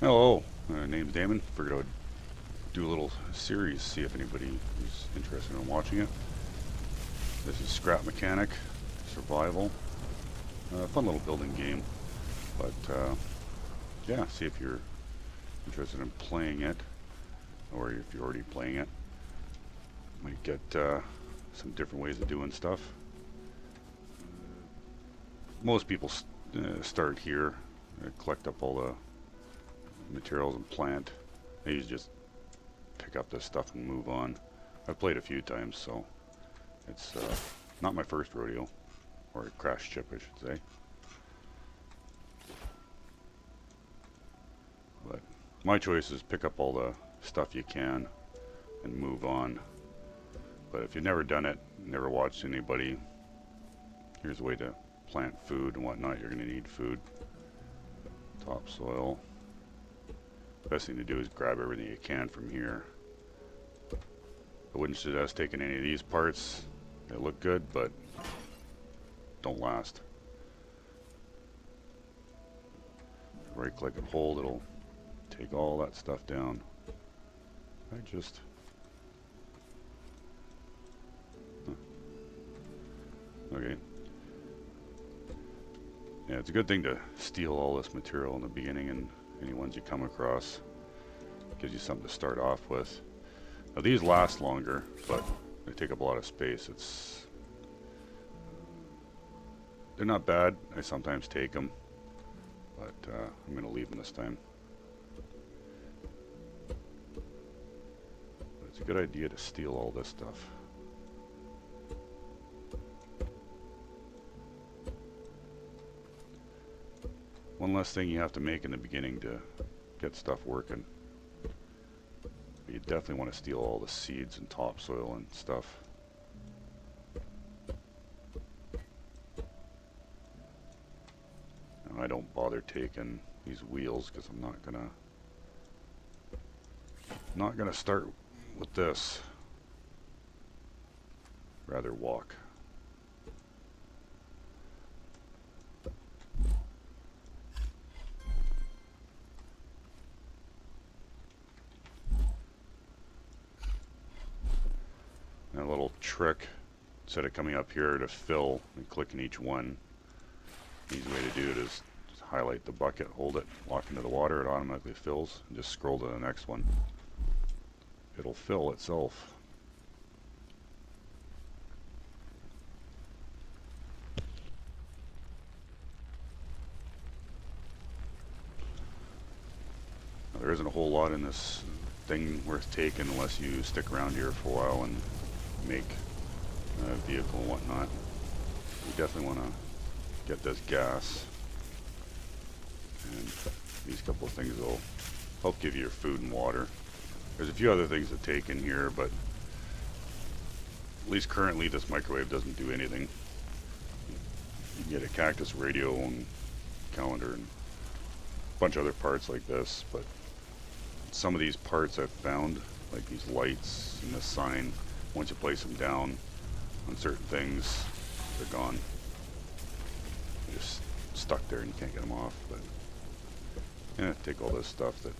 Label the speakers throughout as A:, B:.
A: Hello, name's Damon. Figured I would do a little series, see if anybody is interested in watching it. This is Scrap Mechanic Survival. Fun little building game, but yeah, see if you're interested in playing it, or if you're already playing it. Might get some different ways of doing stuff. Most people start here, collect up all the materials and plant. They usually just pick up this stuff and move on. I've played a few times, so it's not my first rodeo, or a crash chip I should say. But my choice is pick up all the stuff you can and move on. But if you've never done it, never watched anybody, here's a way to plant food and whatnot. You're going to need food, topsoil. Best thing to do is grab everything you can from here. I wouldn't suggest taking any of these parts. They look good, but don't last. Right click and hold, it'll take all that stuff down. Okay. Yeah, it's a good thing to steal all this material in the beginning, and any ones you come across. Gives you something to start off with. Now these last longer, but they take up a lot of space. They're not bad. I sometimes take them, but I'm going to leave them this time. But it's a good idea to steal all this stuff. One less thing you have to make in the beginning to get stuff working. But you definitely want to steal all the seeds and topsoil and stuff. Now, I don't bother taking these wheels because I'm not gonna start with this. Rather walk. A little trick, instead of coming up here to fill and clicking each one, the easy way to do it is just highlight the bucket, hold it, walk into the water, it automatically fills, and just scroll to the next one. It'll fill itself. Now, there isn't a whole lot in this thing worth taking unless you stick around here for a while and make a vehicle and whatnot. You definitely want to get this gas, and these couple of things will help give you your food and water. There's a few other things to take in here, but at least currently this microwave doesn't do anything. You can get a cactus radio and calendar and a bunch of other parts like this, but some of these parts I've found, like these lights and this sign, once you place them down on certain things, they're gone. They're just stuck there and you can't get them off. But yeah, take all this stuff that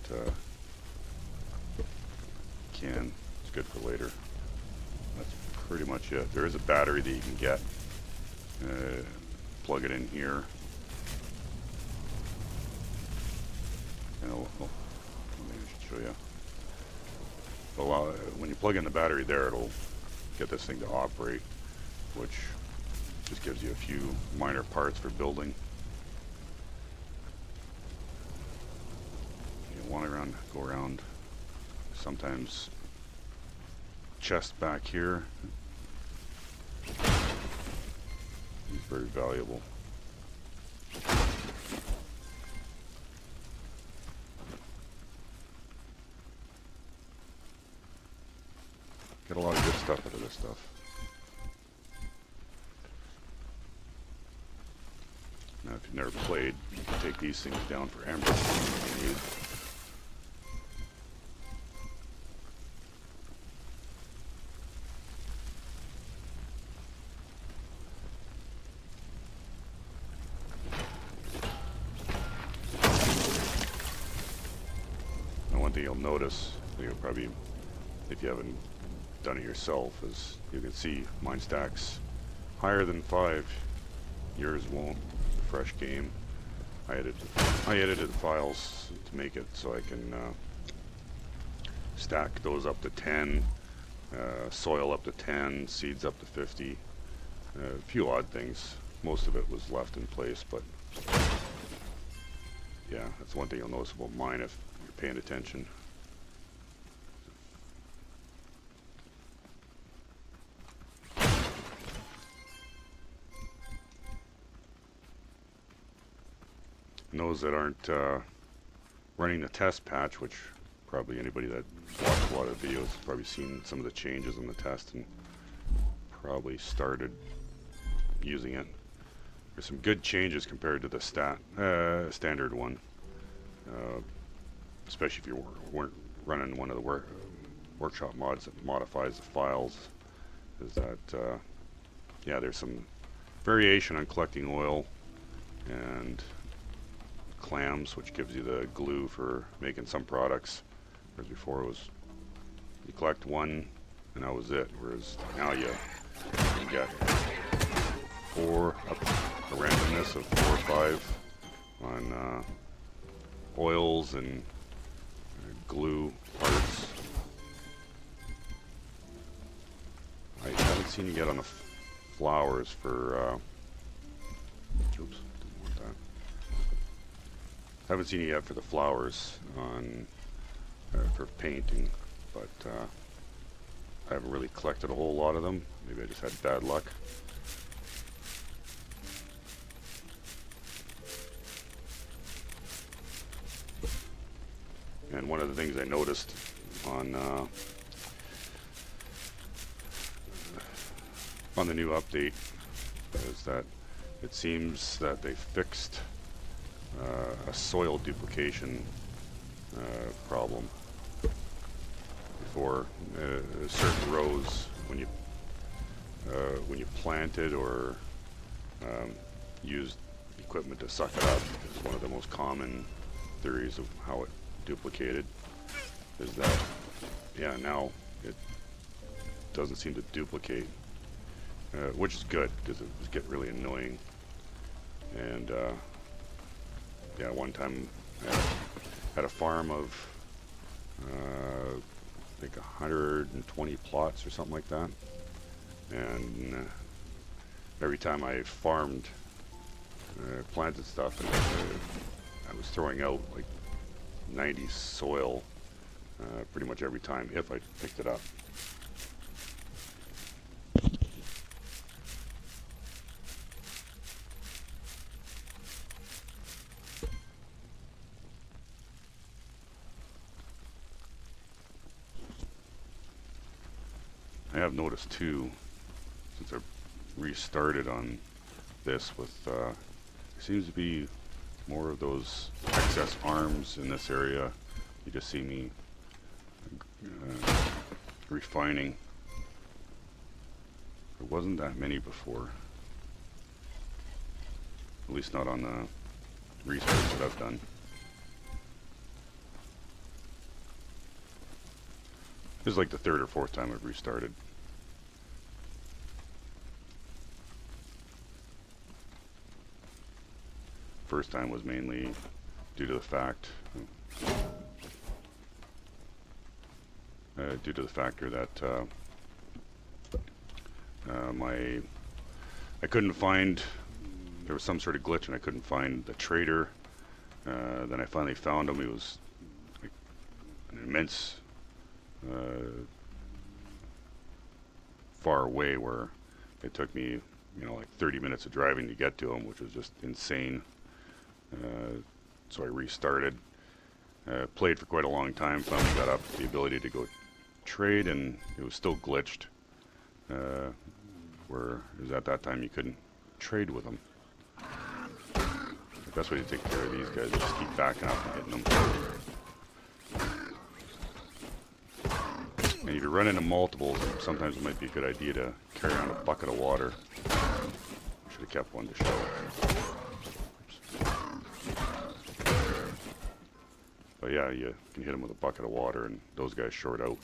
A: it's good for later. That's pretty much it. There is a battery that you can get. Plug it in here. And maybe I should show you. Well, when you plug in the battery there, it'll get this thing to operate, which just gives you a few minor parts for building. You want to go around. Sometimes chest back here is very valuable. Get a lot of good stuff out of this stuff. Now, if you've never played, you can take these things down for emeralds if you need. one thing you'll notice, you'll probably, if you haven't done it yourself, is you can see mine stacks higher than 5. Yours won't. Fresh game. I edited the files to make it so I can stack those up to 10, soil up to 10, seeds up to 50. A few odd things. Most of it was left in place, but yeah, that's one thing you'll notice about mine if you're paying attention. And those that aren't running the test patch, which probably anybody that watched a lot of videos has probably seen some of the changes in the test and probably started using it. There's some good changes compared to the standard one, especially if you weren't running one of the workshop mods that modifies the files. Is that yeah, there's some variation on collecting oil and clams, which gives you the glue for making some products, whereas before it was you collect one and that was it, whereas now you get 4, a randomness of 4 or 5 on oils and glue parts. I haven't seen you get on the flowers for oops, didn't want that. Haven't seen it yet for the flowers on for painting, but I haven't really collected a whole lot of them. Maybe I just had bad luck. And one of the things I noticed on the new update is that it seems that they fixed a soil duplication problem. Before certain rows, when you planted or used equipment to suck it up, is one of the most common theories of how it duplicated. Is that yeah, now it doesn't seem to duplicate, which is good because it was getting really annoying. And yeah, one time I had a farm of I think 120 plots or something like that, and every time I farmed, planted stuff, and I was throwing out like 90 soil pretty much every time if I picked it up. I have noticed too, since I've restarted on this, with there seems to be more of those excess arms in this area. You just see me refining. There wasn't that many before, at least not on the restarts that I've done. This is like the 3rd or 4th time I've restarted. First time was mainly due to the fact factor that I couldn't find, there was some sort of glitch and I couldn't find the trader. Then I finally found him. He was like an immense far away, where it took me, you know, like 30 minutes of driving to get to him, which was just insane. So I restarted, played for quite a long time, finally got up the ability to go trade, and it was still glitched, where it was at that time you couldn't trade with them. The best way to take care of these guys is just keep backing up and hitting them. And if you run into multiples, sometimes it might be a good idea to carry around a bucket of water. Should have kept one to show. But yeah, you can hit them with a bucket of water and those guys short out.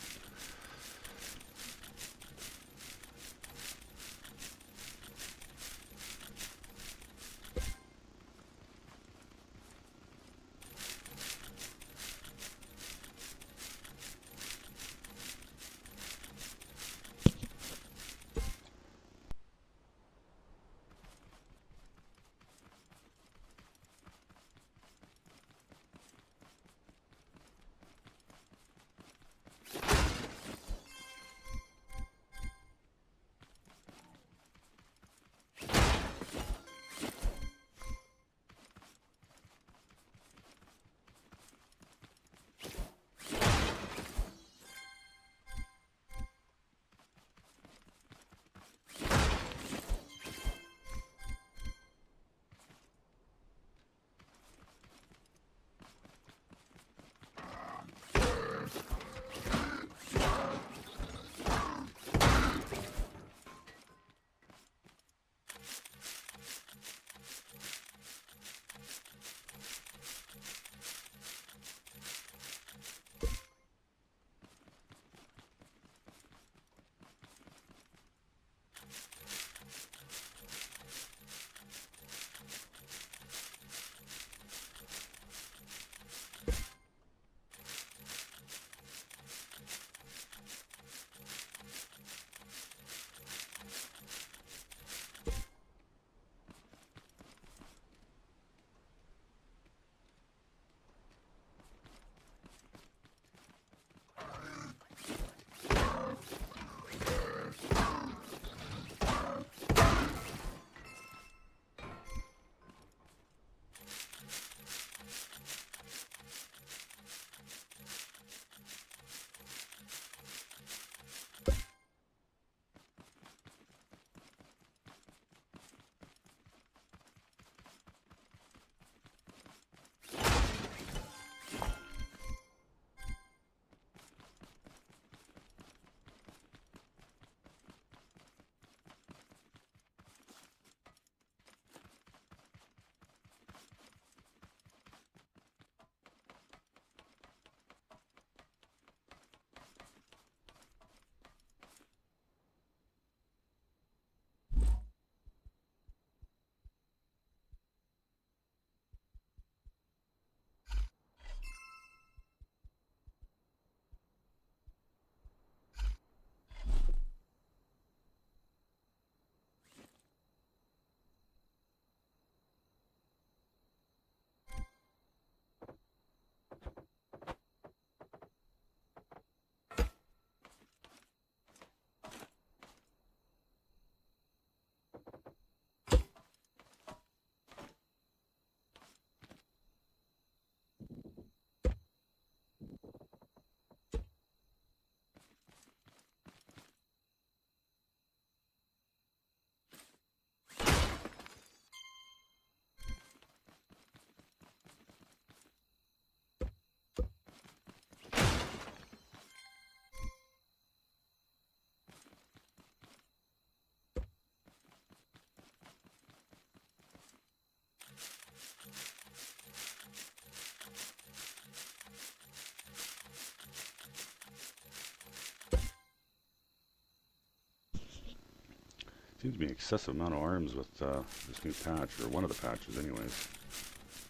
A: Seems to be an excessive amount of arms with this new patch, or one of the patches anyways.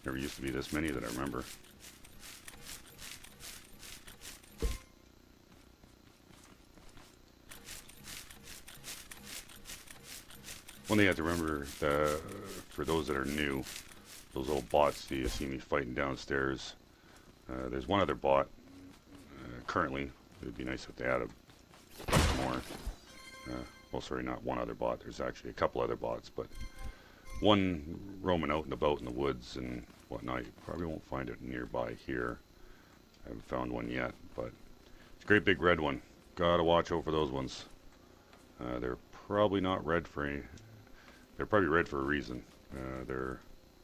A: Never used to be this many that I remember. One thing you have to remember, for those that are new, those old bots that you see me fighting downstairs, there's one other bot currently. It would be nice if they had a bunch more. Well, sorry, not one other bot. There's actually a couple other bots, but one roaming out and about in the woods and whatnot. You probably won't find it nearby here. I haven't found one yet, but it's a great big red one. Gotta watch out for those ones. They're probably not red for any. They're probably red for a reason. They're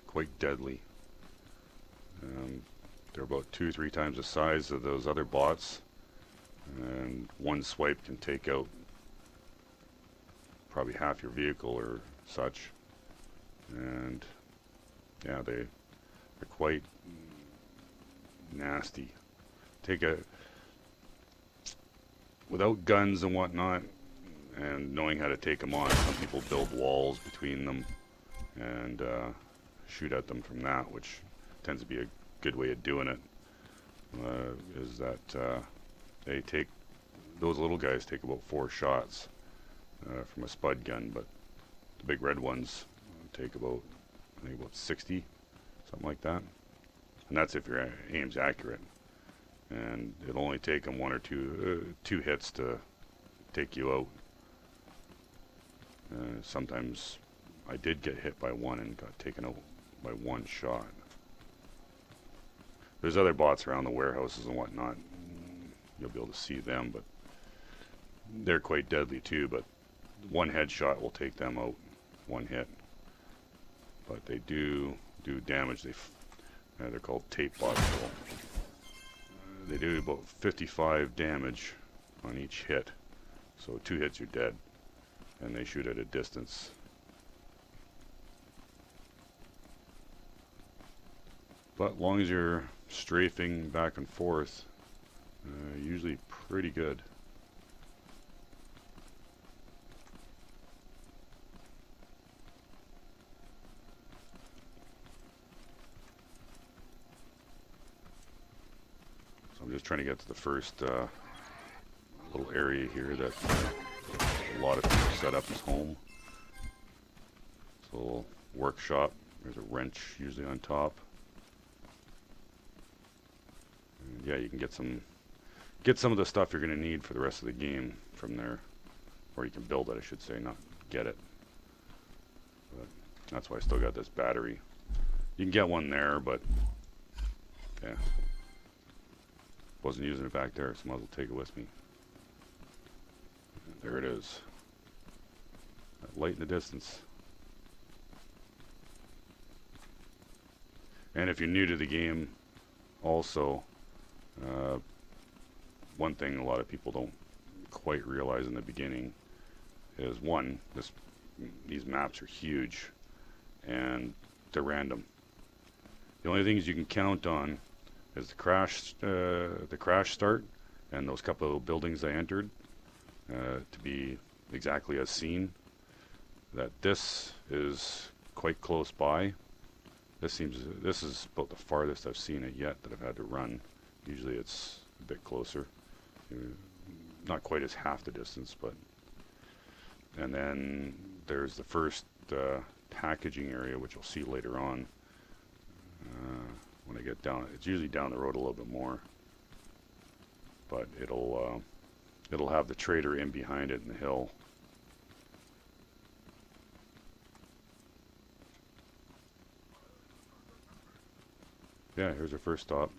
A: quite deadly. They're about 2-3 times the size of those other bots, and one swipe can take out probably half your vehicle or such. And yeah, they're quite nasty. Take a without guns and whatnot, and knowing how to take them on. Some people build walls between them and shoot at them from that, which tends to be a good way of doing it. Is that they take those little guys take about 4 shots from a spud gun, but the big red ones take about, I think, about 60, something like that. And that's if your aim's accurate. And it'll only take them 1 or 2 hits to take you out. Sometimes I did get hit by one and got taken out by 1 shot. There's other bots around the warehouses and whatnot. You'll be able to see them, but they're quite deadly too. But 1 headshot will take them out, 1 hit. But they do damage. They're called tape bots. They do about 55 damage on each hit. So 2 hits you're dead. And they shoot at a distance. But as long as you're strafing back and forth, usually pretty good. So I'm just trying to get to the first little area here that a lot of people set up as home. It's a little workshop. There's a wrench usually on top. And yeah, you can get some of the stuff you're going to need for the rest of the game from there. Or you can build it, I should say, not get it. But that's why I still got this battery. You can get one there, but yeah. Wasn't using it back there, so might as well take it with me. There it is. That light in the distance. And if you're new to the game, also, one thing a lot of people don't quite realize in the beginning is, one, these maps are huge and they're random. The only things you can count on is the crash start and those couple of buildings I entered to be exactly as seen. That this is quite close by. This is about the farthest I've seen it yet that I've had to run. Usually it's a bit closer. Not quite as half the distance, but. And then there's the first packaging area, which you'll see later on. When I get down, it's usually down the road a little bit more. But it'll have the trader in behind it in the hill. Yeah, here's our first stop.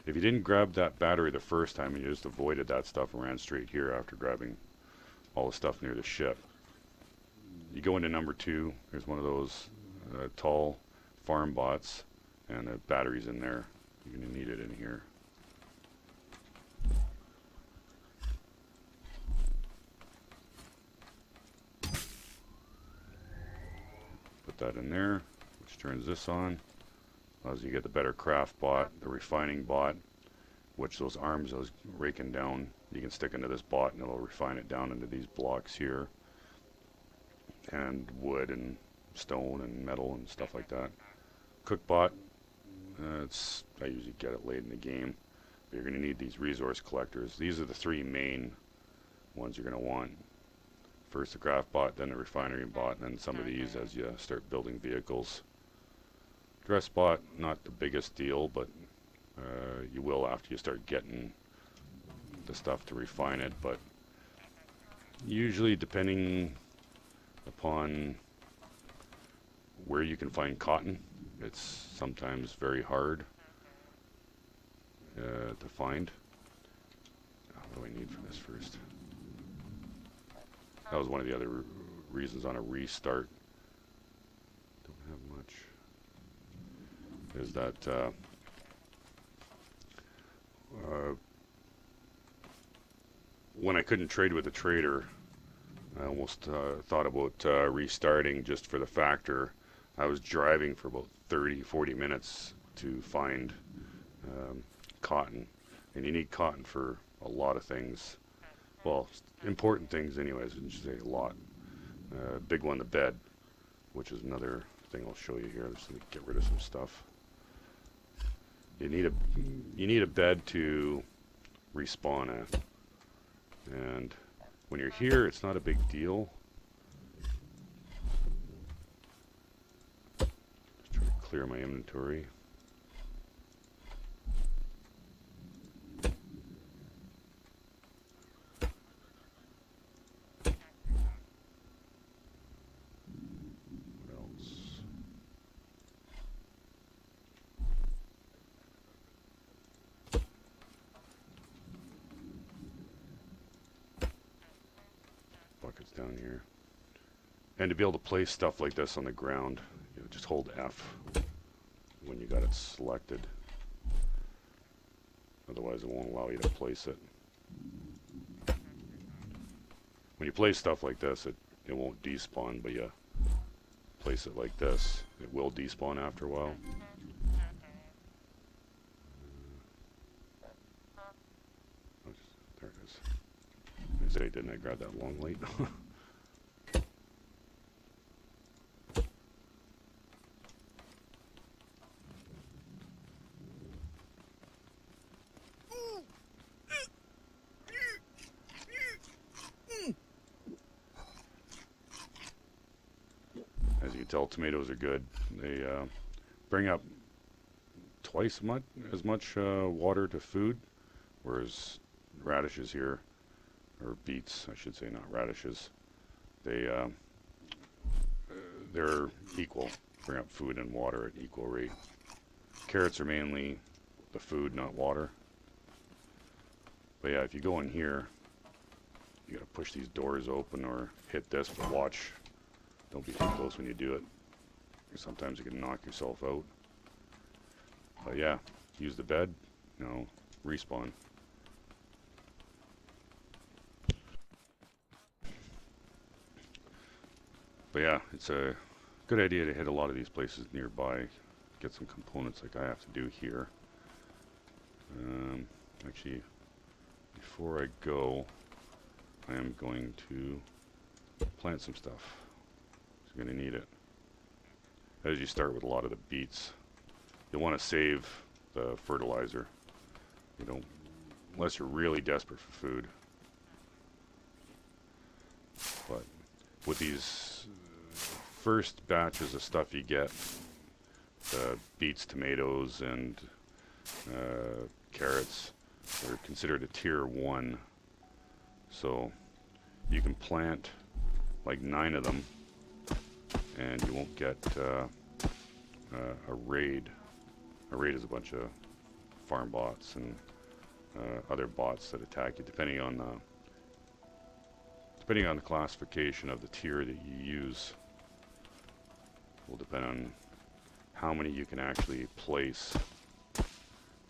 A: If you didn't grab that battery the first time and you just avoided that stuff and ran straight here after grabbing all the stuff near the ship, you go into number 2. There's one of those tall farm bots, and the battery's in there. You're going to need it in here. Put that in there, which turns this on. Allows you to get the better craft bot, the refining bot, which those arms I was raking down, you can stick into this bot and it'll refine it down into these blocks here. And wood and stone and metal and stuff like that. Cook bot, I usually get it late in the game. But you're going to need these resource collectors. These are the 3 main ones you're going to want. First the craft bot, then the refinery bot, and then some of these as you start building vehicles. Dress bot, not the biggest deal, but you will after you start getting the stuff to refine it. But usually, depending upon where you can find cotton, it's sometimes very hard to find. What do I need for this first? That was one of the other reasons on a restart. Don't have much. Is that when I couldn't trade with the trader, I almost thought about restarting just for the factor. I was driving for about 30-40 minutes to find cotton. And you need cotton for a lot of things. Well, important things anyways, I should say a lot. Big one, the bed, which is another thing I'll show you here. Just let me get rid of some stuff. You need a bed to respawn at. And when you're here, it's not a big deal. Just try to clear my inventory. What else? Buckets down here. And to be able to place stuff like this on the ground, you know, just hold F when you got it selected. Otherwise it won't allow you to place it. When you place stuff like this, it won't despawn, but you place it like this, it will despawn after a while. Oh, there it is. I say, didn't I grab that long light? As you can tell, tomatoes are good. They bring up twice as much water to food, whereas radishes here, or beets, I should say, not radishes, they're equal. Bring up food and water at equal rate. Carrots are mainly the food, not water. But yeah, if you go in here, you gotta push these doors open or hit this, but watch. Don't be too close when you do it. Sometimes you can knock yourself out. But yeah, use the bed, you know, respawn. But yeah, it's a good idea to hit a lot of these places nearby. Get some components like I have to do here. Actually, before I go, I am going to plant some stuff. You're going to need it. As you start with a lot of the beets, you'll want to save the fertilizer. You don't, unless you're really desperate for food. But with these first batches of stuff you get, the beets, tomatoes, and carrots, they're considered a tier 1. So you can plant like 9 of them and you won't get a raid. A raid is a bunch of farm bots and other bots that attack you, depending on the classification of the tier that you use. Will depend on how many you can actually place.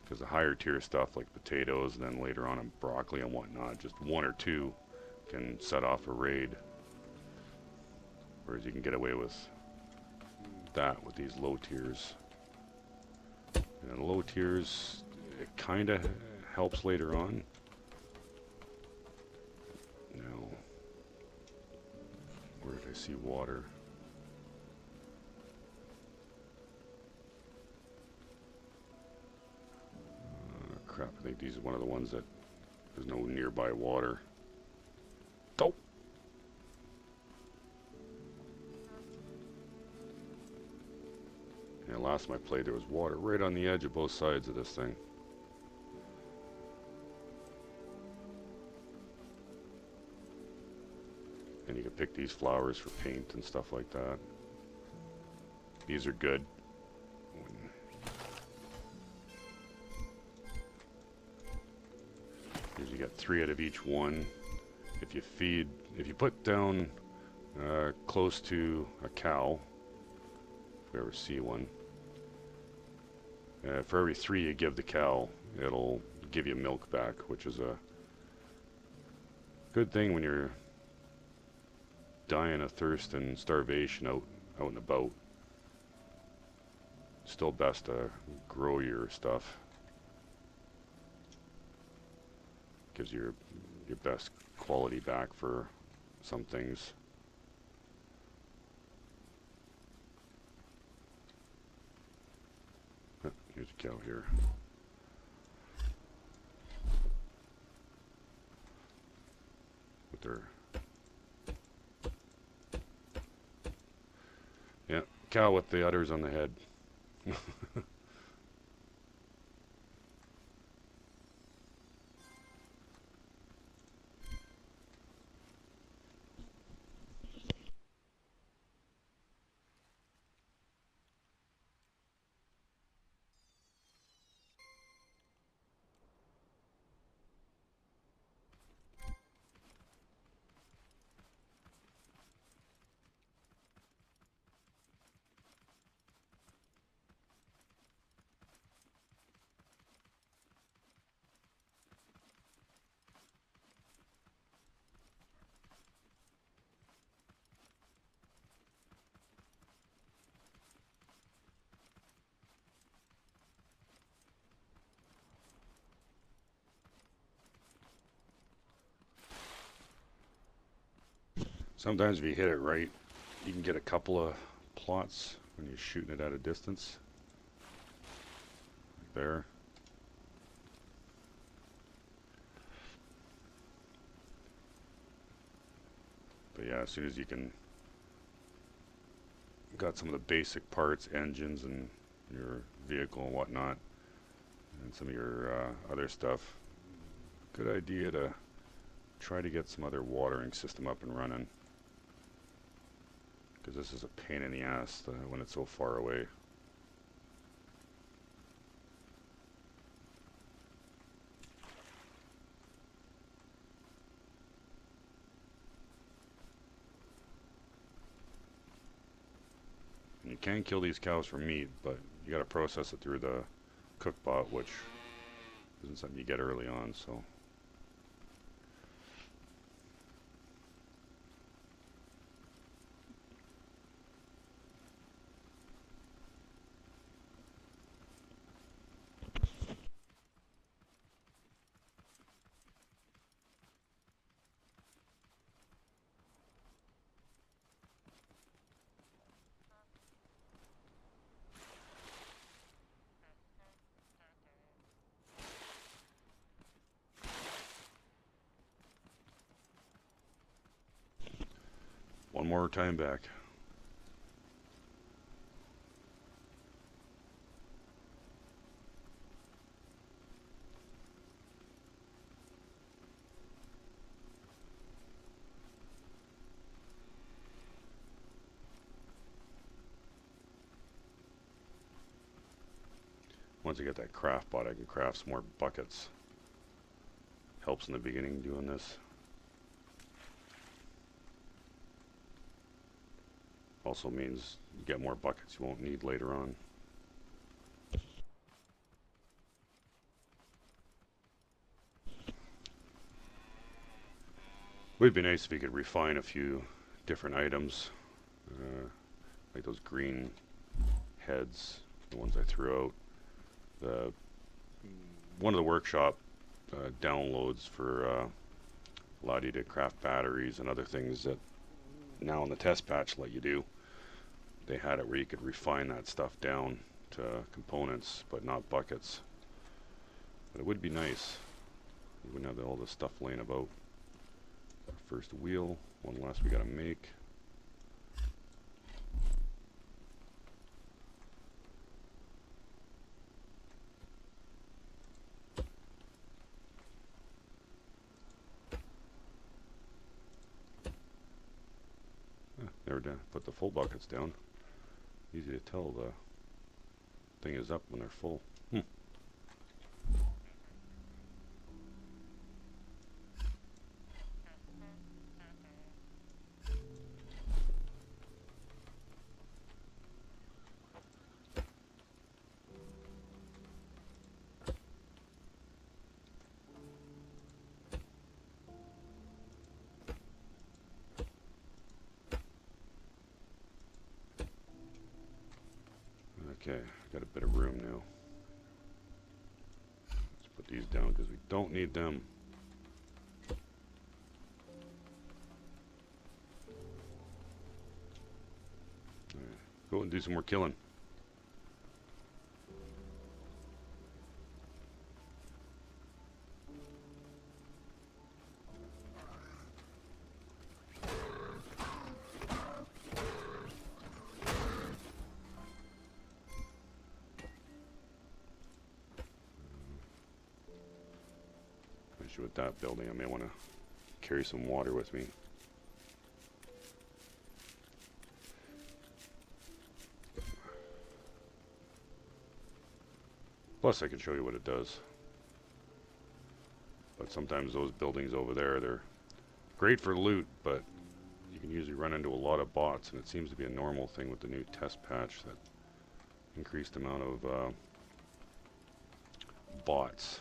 A: Because the higher tier stuff like potatoes, and then later on broccoli and whatnot, just 1 or 2 can set off a raid. Whereas you can get away with that with these low tiers. And the low tiers, it kind of helps later on. Now, where did I see water? Crap, I think these are one of the ones that there's no nearby water. Oh! Yeah, last time I played there was water right on the edge of both sides of this thing. And you can pick these flowers for paint and stuff like that. These are good. You get 3 out of each one. If you put down close to a cow, if we ever see one, for every 3 you give the cow, it'll give you milk back, which is a good thing when you're dying of thirst and starvation out and about. Still best to grow your stuff. Gives you your best quality back for some things. Here's a cow here. With their... Yeah, cow with the udders on the head. Sometimes if you hit it right, you can get a couple of plots when you're shooting it at a distance. Like there. But yeah, as soon as you can... Got some of the basic parts, engines and your vehicle and whatnot, and some of your other stuff, good idea to try to get some other watering system up and running. Because this is a pain in the ass when it's so far away. And you can kill these cows for meat, but you gotta process it through the cookbot, which isn't something you get early on, so... One more time back. Once I get that craft bot, I can craft some more buckets. Helps in the beginning doing this. Also means you get more buckets you won't need later on. Would be nice if you could refine a few different items. Like those green heads, the ones I threw out. One of the workshop downloads for allowed you to craft batteries and other things that now in the test patch let you do. They had it where you could refine that stuff down to components, but not buckets. But it would be nice. You wouldn't have all this stuff laying about. First wheel, one last we gotta make. Never done. Put the full buckets down. Easy to tell the thing is up when they're full. Okay, got a bit of room now. Let's put these down because we don't need them. do some more killing. Especially with that building, I may want to carry some water with me. Plus I can show you what it does. But sometimes those buildings over there, they're great for loot, but you can usually run into a lot of bots, and it seems to be a normal thing with the new test patch, that increased amount of bots.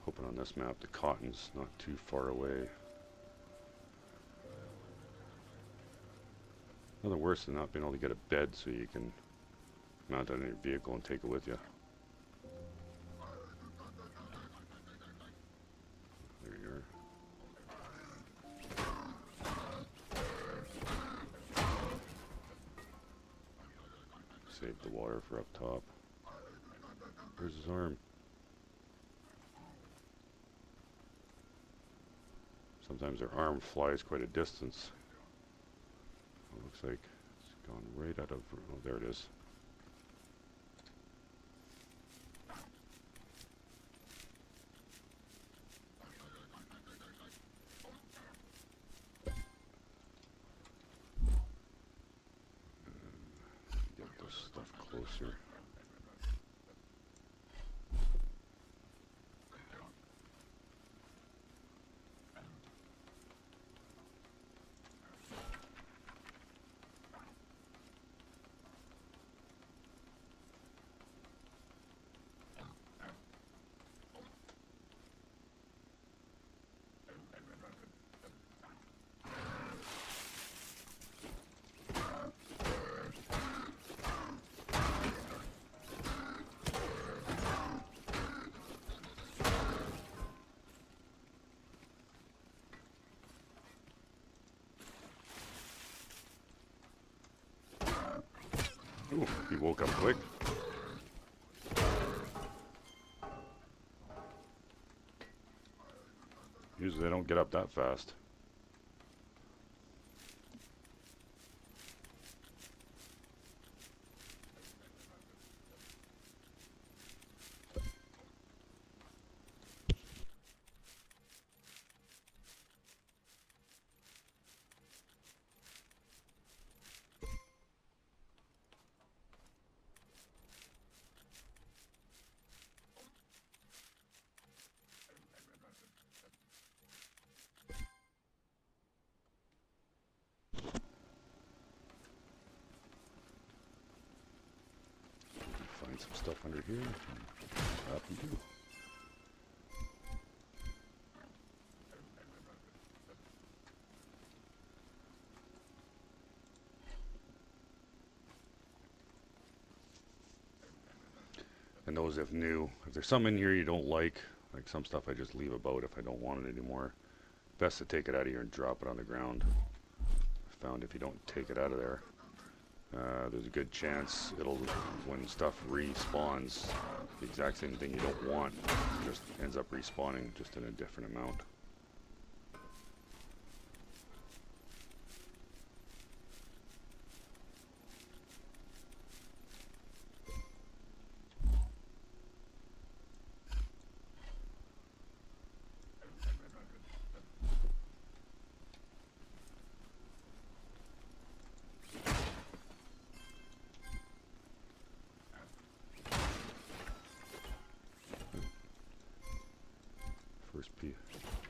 A: Hoping on this map the cotton's not too far away. Nothing worse than not being able to get a bed so you can mount it on your vehicle and take it with you. There you are. Save the water for up top. Where's his arm? Sometimes their arm flies quite a distance. It looks like it's gone right out of... Oh, there it is. Get this stuff closer. Ooh, he woke up quick. Usually they don't get up that fast. Find some stuff under here. Up and do. And those if new, if there's some in here you don't like some stuff I just leave about if I don't want it anymore, best to take it out of here and drop it on the ground. I found if you don't take it out of there, there's a good chance it'll, when stuff respawns, the exact same thing you don't want just ends up respawning just in a different amount.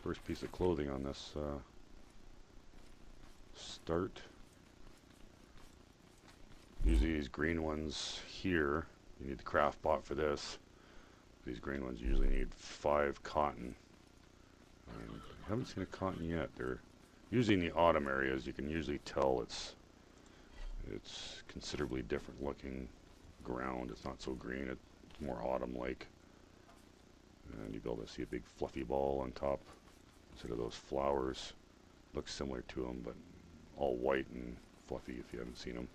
A: First piece of clothing on this start. Usually these green ones here, you need the craft bot for this. These green ones usually need 5 cotton. And I haven't seen a cotton yet. They're usually in the autumn areas. You can usually tell it's considerably different looking ground. It's not so green. It's more autumn-like. And you'll be able to see a big fluffy ball on top instead of those flowers. Looks similar to them, but all white and fluffy if you haven't seen them.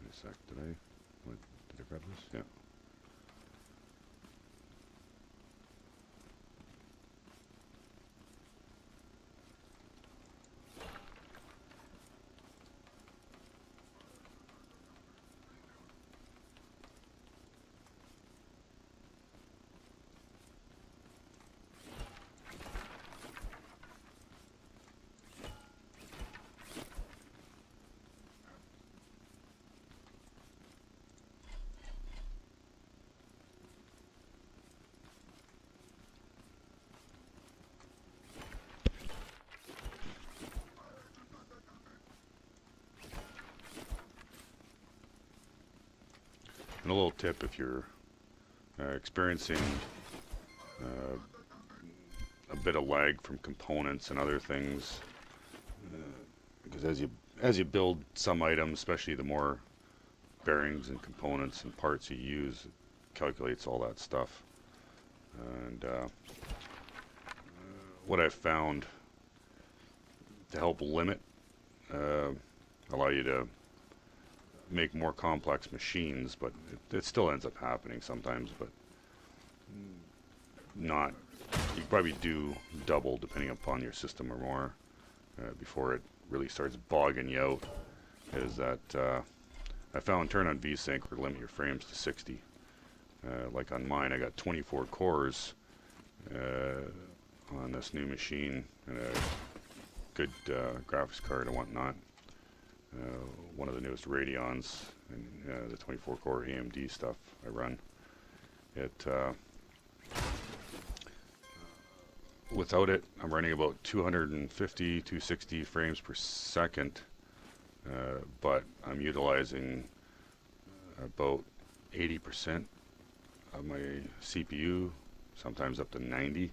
A: Wait a sec, did I grab this? Yeah. And a little tip if you're experiencing uh, a bit of lag from components and other things, because as you build some items, especially the more bearings and components and parts you use, it calculates all that stuff. And what I've found to help limit, allow you to make more complex machines, but it still ends up happening sometimes, but not, you probably do double depending upon your system or more before it really starts bogging you out, is that I found turn on VSync or limit your frames to 60. Like on mine, I got 24 cores on this new machine and a good graphics card and whatnot. One of the newest Radeons and the 24 core AMD stuff I run. It without it, I'm running about 250, 260 frames per second, but I'm utilizing about 80% of my CPU, sometimes up to 90,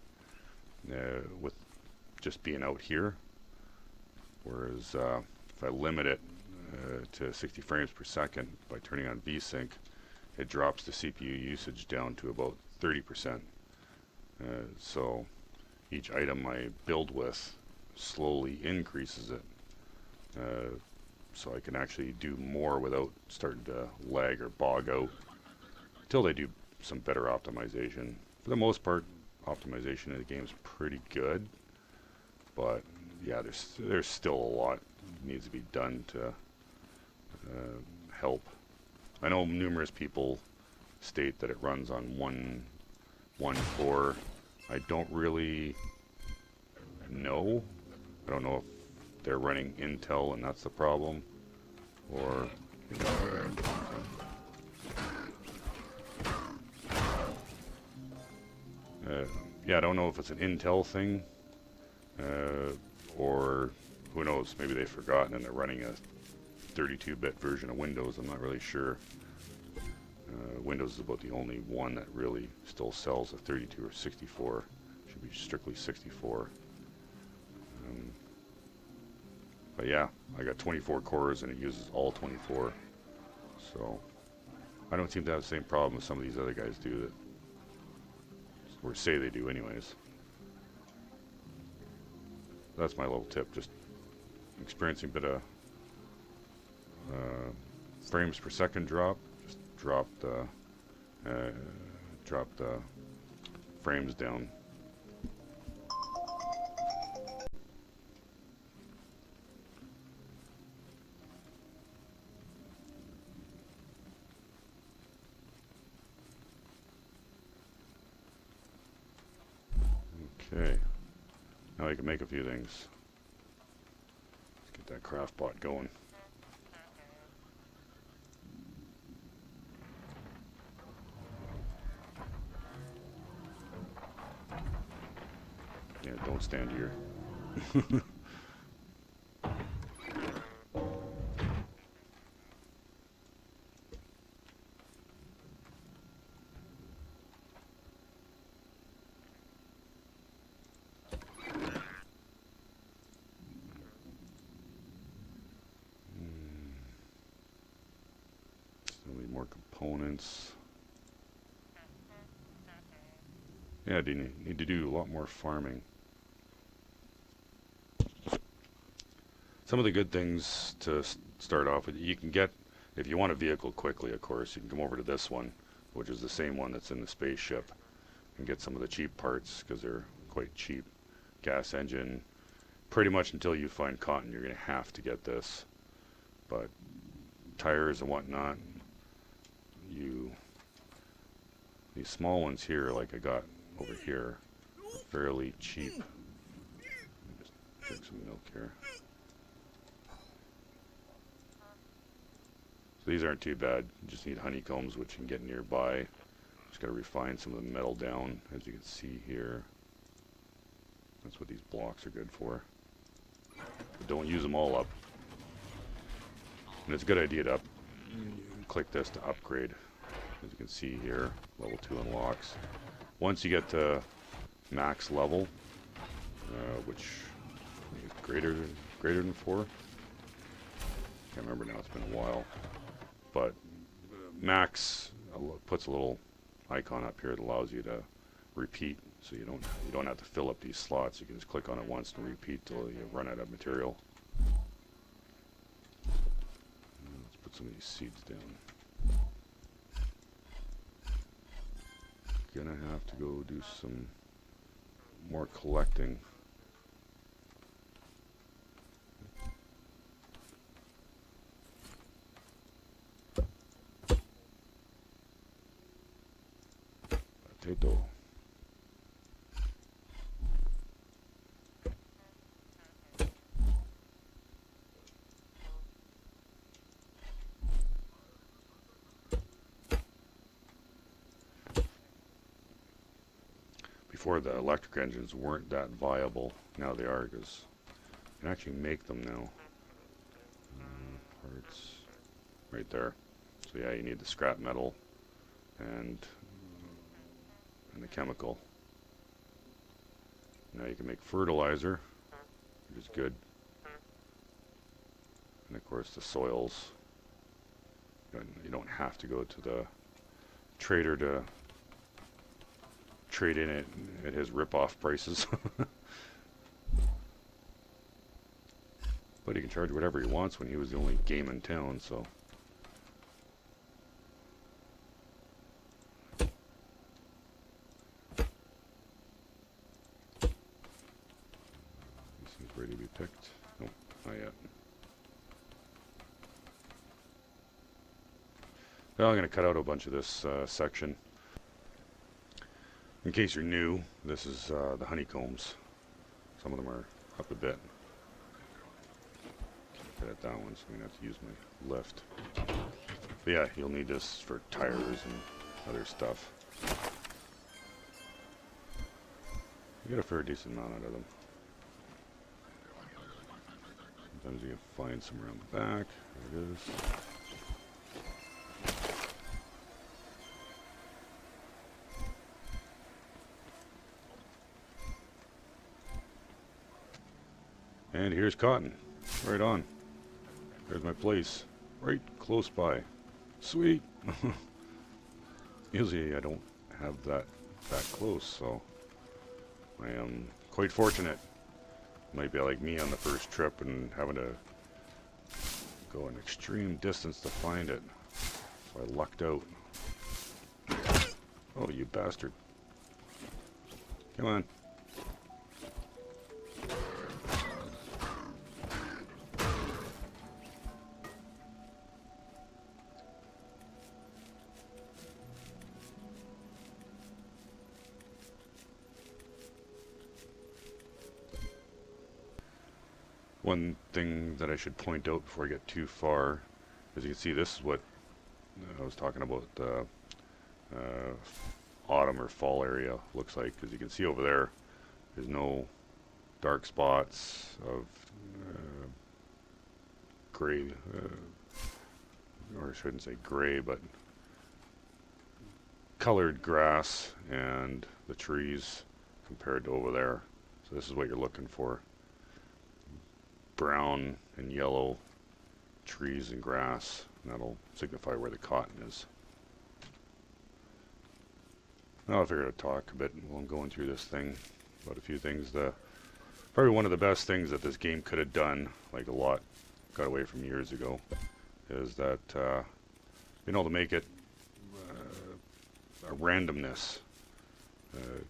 A: with just being out here. Whereas if I limit it to 60 frames per second by turning on VSync, it drops the CPU usage down to about 30%. So each item I build with slowly increases it, so I can actually do more without starting to lag or bog out until they do some better optimization. For the most part, optimization in the game is pretty good, but yeah, there's still a lot needs to be done to help. I know numerous people state that it runs on one core. I don't really know. I don't know if they're running Intel and that's the problem, or yeah, I don't know if it's an Intel thing, or who knows, maybe they've forgotten and they're running a 32-bit version of Windows. I'm not really sure. Windows is about the only one that really still sells a 32 or 64. Should be strictly 64. But yeah, I got 24 cores and it uses all 24. So I don't seem to have the same problem as some of these other guys do, that, or say they do anyways. That's my little tip. Just experiencing a bit of frames per second drop. Just drop the frames down. Okay, now I can make a few things. Let's get that craft bot going. Yeah, don't stand here. more components. Yeah, I need to do a lot more farming. Some of the good things to start off with, you can get, if you want a vehicle quickly, of course, you can come over to this one, which is the same one that's in the spaceship, and get some of the cheap parts, because they're quite cheap. Gas engine, pretty much until you find cotton, you're going to have to get this. But tires and whatnot, these small ones here, like I got over here, are fairly cheap. Let me just drink some milk here. So these aren't too bad. You just need honeycombs, which you can get nearby. Just got to refine some of the metal down, as you can see here. That's what these blocks are good for. But don't use them all up. And it's a good idea to click this to upgrade. As you can see here, level 2 unlocks. Once you get to max level, which is greater than 4. Can't remember now, it's been a while. But max puts a little icon up here that allows you to repeat, so you don't have to fill up these slots. You can just click on it once and repeat till you run out of material. Let's put some of these seeds down. Gonna have to go do some more collecting. Potato. Before, the electric engines weren't that viable. Now they are, because you can actually make them now. Parts right there. So yeah, you need the scrap metal and the chemical. Now you can make fertilizer, which is good. And of course the soils. You don't have to go to the trader to trade in it at his rip-off prices. But he can charge whatever he wants when he was the only game in town, so. This is ready to be picked. Nope, not yet. Well, I'm going to cut out a bunch of this section. In case you're new, this is the honeycombs. Some of them are up a bit. Can't get at that one, so I'm going to have to use my lift. But yeah, you'll need this for tires and other stuff. You get a fair decent amount out of them. Sometimes you can find some around the back. There it is. And here's cotton. Right on. There's my place. Right close by. Sweet. Usually I don't have that close, so I am quite fortunate. Might be like me on the first trip and having to go an extreme distance to find it. So I lucked out. Oh, you bastard. Come on. One thing that I should point out before I get too far, as you can see, this is what I was talking about, the autumn or fall area looks like. As you can see over there, there's no dark spots of gray, or I shouldn't say gray, but colored grass and the trees compared to over there. So this is what you're looking for. Brown and yellow trees and grass, and that'll signify where the cotton is. I'll figure to talk a bit while I'm going through this thing about a few things. Probably one of the best things that this game could have done, like a lot got away from years ago, is that being able to make it a randomness.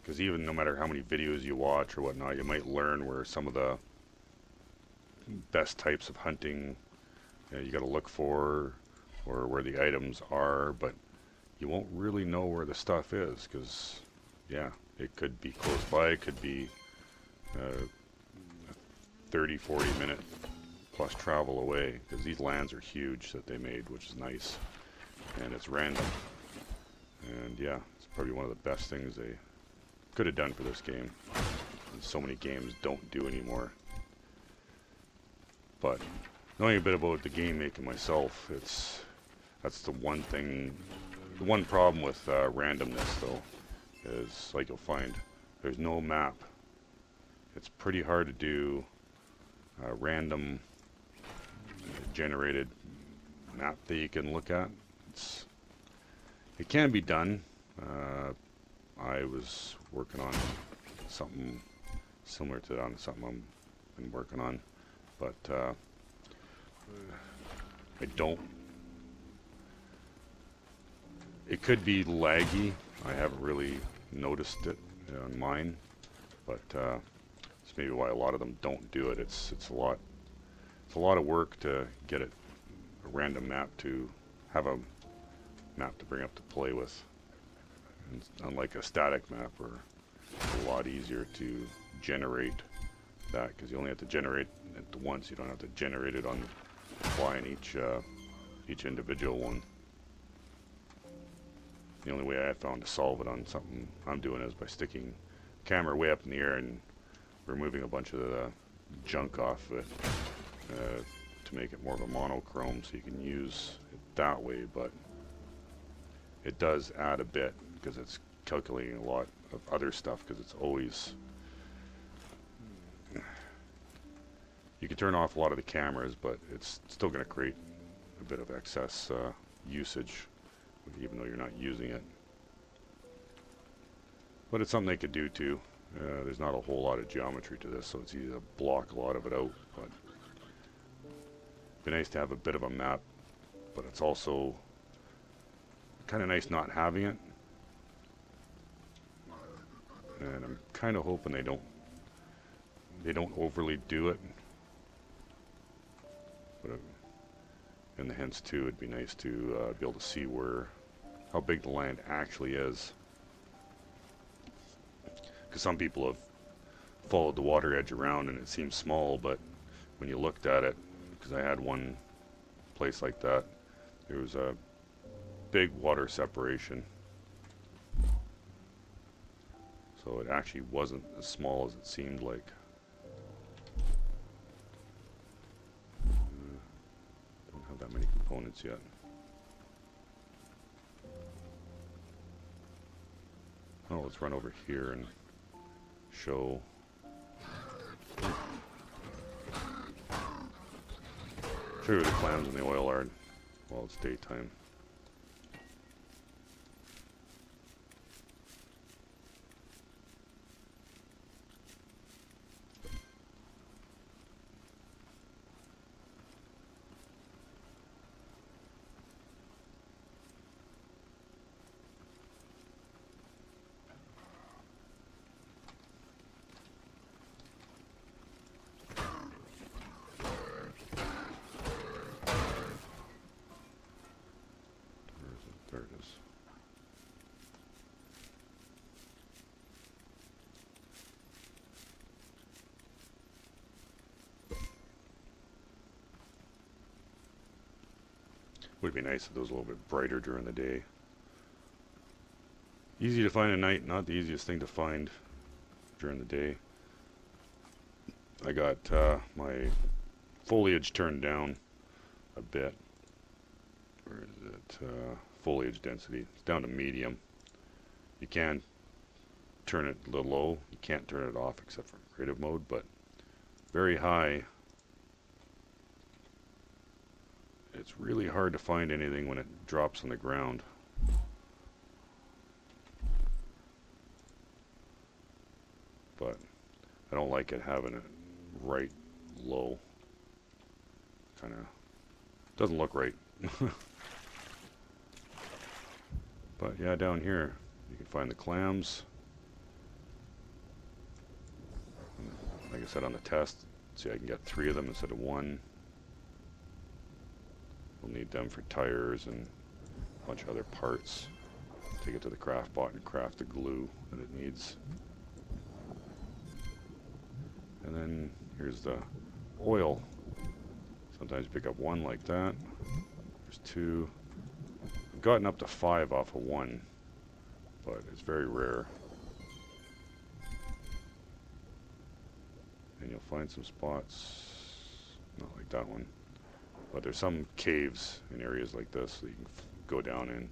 A: Because even no matter how many videos you watch or whatnot, you might learn where some of the best types of hunting you got to look for, or where the items are, but you won't really know where the stuff is, because yeah, it could be close by, it could be 30-40 minute plus travel away, because these lands are huge that they made, which is nice, and it's random. And yeah, it's probably one of the best things they could have done for this game, and so many games don't do anymore. But knowing a bit about the game making myself, that's the one thing. The one problem with randomness, though, is like you'll find there's no map. It's pretty hard to do a random generated map that you can look at. It can be done. I was working on something similar to that, on something I've been working on, but I don't. It could be laggy. I haven't really noticed it on mine, but it's maybe why a lot of them don't do it. It's a lot. It's a lot of work to get it a random map, to have a map to bring up to play with. And unlike a static map, where it's a lot easier to generate that, because you only have to generate it once. You don't have to generate it on the fly in each individual one. The only way I found to solve it on something I'm doing is by sticking the camera way up in the air and removing a bunch of the junk off of it to make it more of a monochrome, so you can use it that way. But it does add a bit, because it's calculating a lot of other stuff, because it's always... You can turn off a lot of the cameras, but it's still going to create a bit of excess usage, even though you're not using it. But it's something they could do too. There's not a whole lot of geometry to this, so it's easy to block a lot of it out. But it'd be nice to have a bit of a map, but it's also kind of nice not having it. And I'm kind of hoping they don't overly do it. But and the hence too, it'd be nice to be able to see how big the land actually is. Because some people have followed the water edge around and it seems small, but when you looked at it, because I had one place like that, there was a big water separation. So it actually wasn't as small as it seemed like. Don't have that many components yet. Oh, let's run over here and show. Show you where the clams and the oil are while it's daytime. There it is. Would be nice if it was a little bit brighter during the day. Easy to find at night, not the easiest thing to find during the day. I got my foliage turned down a bit. Where is it? Foliage density. It's down to medium. You can turn it a little low. You can't turn it off except for creative mode, but very high. It's really hard to find anything when it drops on the ground. I don't like it having it right low. Kind of doesn't look right. But yeah, down here you can find the clams. Like I said on the test, see I can get 3 of them instead of 1. We'll need them for tires and a bunch of other parts. Take it to the craft bot and craft the glue that it needs. And then here's the oil. Sometimes you pick up 1 like that. There's 2. I've gotten up to 5 off of 1, but it's very rare. And you'll find some spots, not like that one, but there's some caves in areas like this that you can go down in.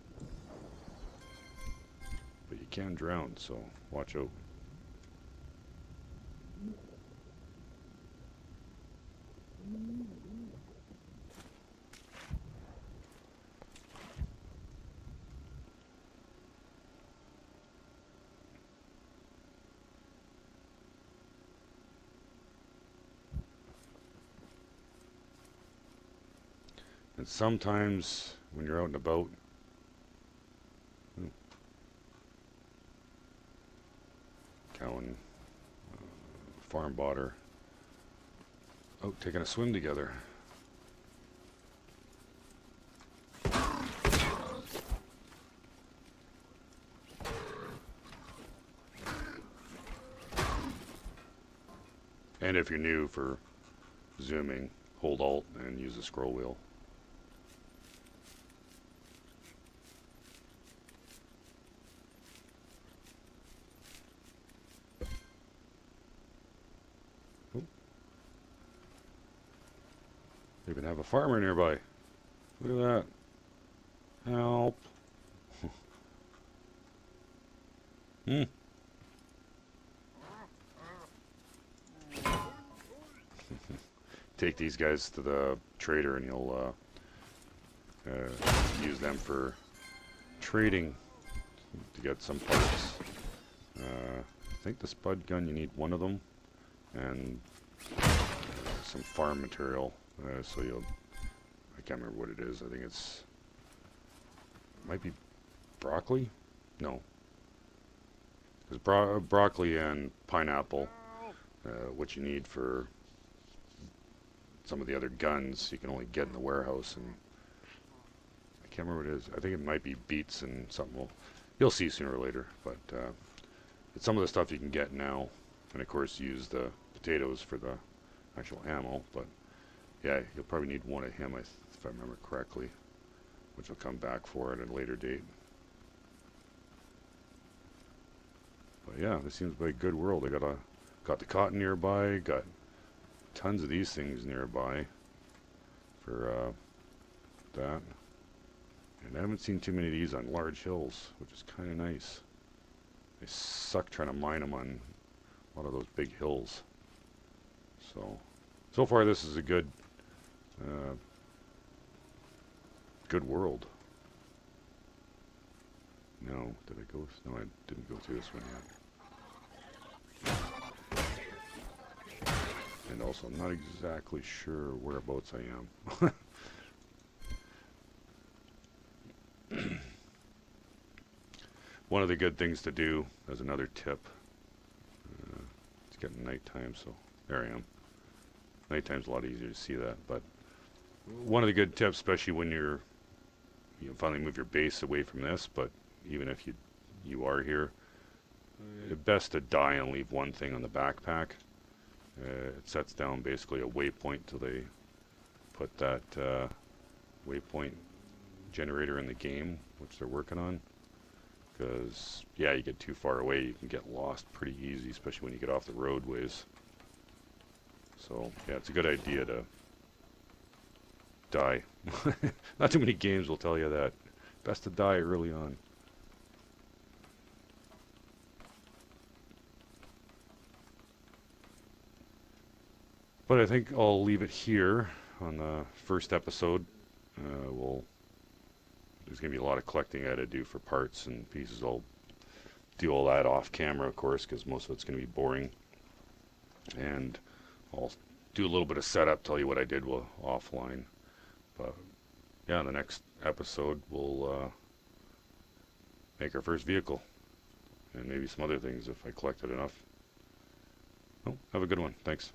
A: But you can drown, so watch out. And sometimes when you're out and about, cow and farm botter out taking a swim together. And if you're new for zooming, hold Alt and use the scroll wheel. Oh. You even have a farmer nearby. Look at that. Help. Hmm. Take these guys to the trader and he'll use them for trading to get some parts. I think the spud gun, you need 1 of them, and some farm material. So I can't remember what it is. I think it might be broccoli? No. There's broccoli and pineapple, what you need for some of the other guns you can only get in the warehouse, and I can't remember what it is. I think it might be beets and something. You'll see sooner or later, but it's some of the stuff you can get now, and of course use the potatoes for the actual ammo. But yeah, you'll probably need 1 of him, if I remember correctly, which will come back for at a later date. But yeah, this seems like a good world. They got the cotton nearby, got tons of these things nearby for that. And I haven't seen too many of these on large hills, which is kind of nice. They suck trying to mine them on a lot of those big hills. So far this is a good world. No, did I go? No, I didn't go through this one yet. And also, I'm not exactly sure whereabouts I am. One of the good things to do, as another tip, it's getting nighttime, so there I am. Nighttime's a lot easier to see that, but one of the good tips, especially when you finally move your base away from this, but even if you are here, it's best to die and leave 1 thing on the backpack. It sets down basically a waypoint till they put that waypoint generator in the game, which they're working on. Because, yeah, you get too far away, you can get lost pretty easy, especially when you get off the roadways. So, yeah, it's a good idea to die. Not too many games will tell you that. Best to die early on. But I think I'll leave it here on the first episode. There's going to be a lot of collecting I got to do for parts and pieces. I'll do all that off camera, of course, because most of it's going to be boring. and I'll do a little bit of setup, tell you what I did offline. But yeah, in the next episode we'll make our first vehicle and maybe some other things if I collected enough. Oh, have a good one. Thanks.